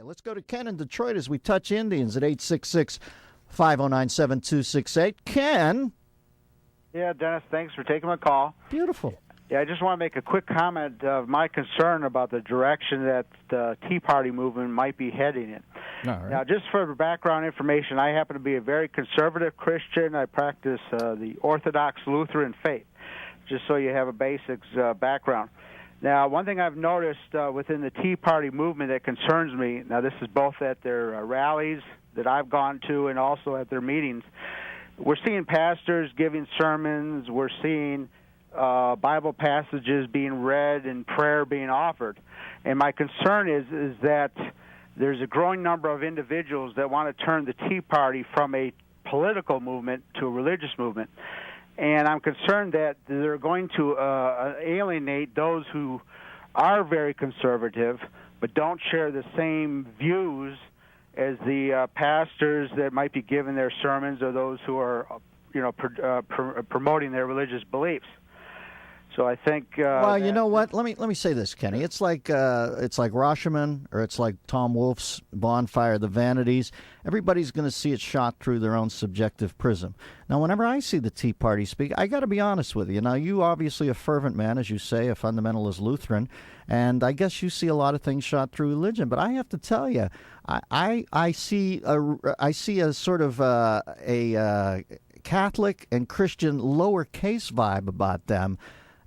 Let's go to Ken in Detroit as we touch Indians at 866-509-7268. Ken. Yeah, Dennis, thanks for taking my call. Beautiful. Yeah, I just want to make a quick comment of my concern about the direction that the Tea Party movement might be heading in. All right. Now, just for background information, I happen to be a very conservative Christian. I practice the Orthodox Lutheran faith, just so you have a basics background. Now, one thing I've noticed within the Tea Party movement that concerns me, now this is both at their rallies that I've gone to and also at their meetings, we're seeing pastors giving sermons, we're seeing Bible passages being read and prayer being offered. And my concern is that there's a growing number of individuals that want to turn the Tea Party from a political movement to a religious movement. And I'm concerned that they're going to alienate those who are very conservative but don't share the same views as the pastors that might be giving their sermons or those who are, promoting their religious beliefs. So I think. Well, you know what? Let me say this, Kenny. It's like Rashomon, or it's like Tom Wolfe's Bonfire, the Vanities. Everybody's going to see it shot through their own subjective prism. Now, whenever I see the Tea Party speak, I got to be honest with you. Now, you obviously a fervent man, as you say, a fundamentalist Lutheran, and I guess you see a lot of things shot through religion. But I have to tell you, I see a sort of a Catholic and Christian lowercase vibe about them.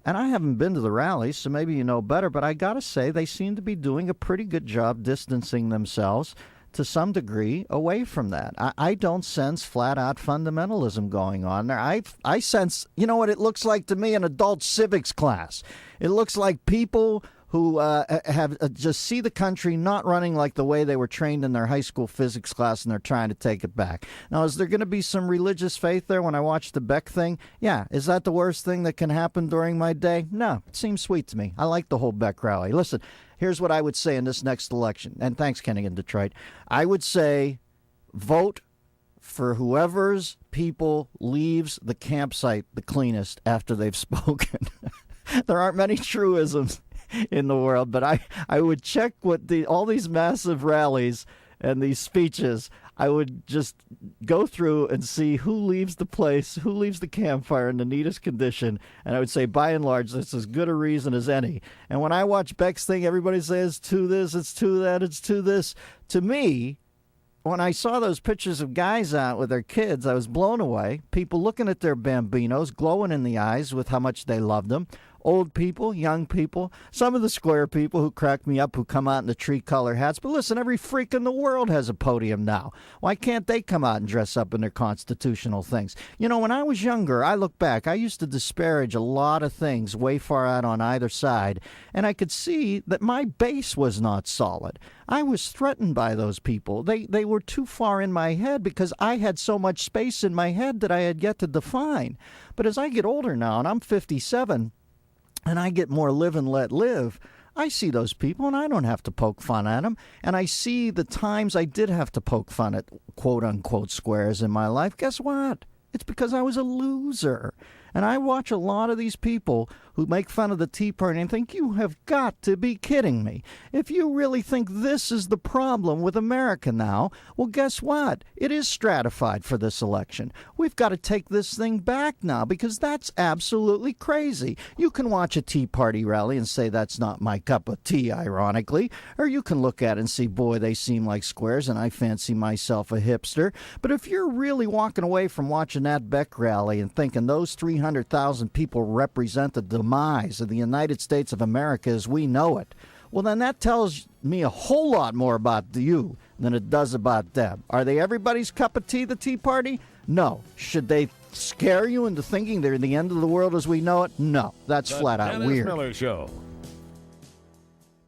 And I haven't been to the rallies, so maybe you know better, but I got to say they seem to be doing a pretty good job distancing themselves to some degree away from that. I don't sense flat-out fundamentalism going on there. I sense, you know what it looks like to me, an adult civics class. It looks like people who have just see the country not running like the way they were trained in their high school physics class, and they're trying to take it back. Now, is there going to be some religious faith there when I watch the Beck thing? Yeah. Is that the worst thing that can happen during my day? No. It seems sweet to me. I like the whole Beck rally. Listen, here's what I would say in this next election. And thanks, Kenny, in Detroit. I would say vote for whoever's people leaves the campsite the cleanest after they've spoken. There aren't many truisms in the world, but I would check what all these massive rallies and these speeches. I would just go through and see who leaves the place, who leaves the campfire in the neatest condition, and I would say, by and large, that's as good a reason as any. And when I watch Beck's thing, everybody says, to this, it's to that, it's to this. To me, when I saw those pictures of guys out with their kids, I was blown away. People looking at their bambinos, glowing in the eyes with how much they loved them. Old people, young people, some of the square people who crack me up who come out in the tree-color hats. But listen, every freak in the world has a podium now. Why can't they come out and dress up in their constitutional things? You know, when I was younger, I look back, I used to disparage a lot of things way far out on either side, and I could see that my base was not solid. I was threatened by those people. They were too far in my head because I had so much space in my head that I had yet to define. But as I get older now, and I'm 57, and I get more live and let live, I see those people and I don't have to poke fun at them. And I see the times I did have to poke fun at quote-unquote squares in my life. Guess what? It's because I was a loser. And I watch a lot of these people who make fun of the Tea Party and think, you have got to be kidding me. If you really think this is the problem with America now, well, guess what? It is stratified for this election. We've got to take this thing back now because that's absolutely crazy. You can watch a Tea Party rally and say that's not my cup of tea, ironically, or you can look at it and see, boy, they seem like squares and I fancy myself a hipster. But if you're really walking away from watching that Beck rally and thinking those 300,000 people represent the demise of the United States of America as we know it, well, then that tells me a whole lot more about you than it does about them. Are they everybody's cup of tea, the Tea Party? No. Should they scare you into thinking they're the end of the world as we know it? No. That's flat out weird. The Dennis Miller Show.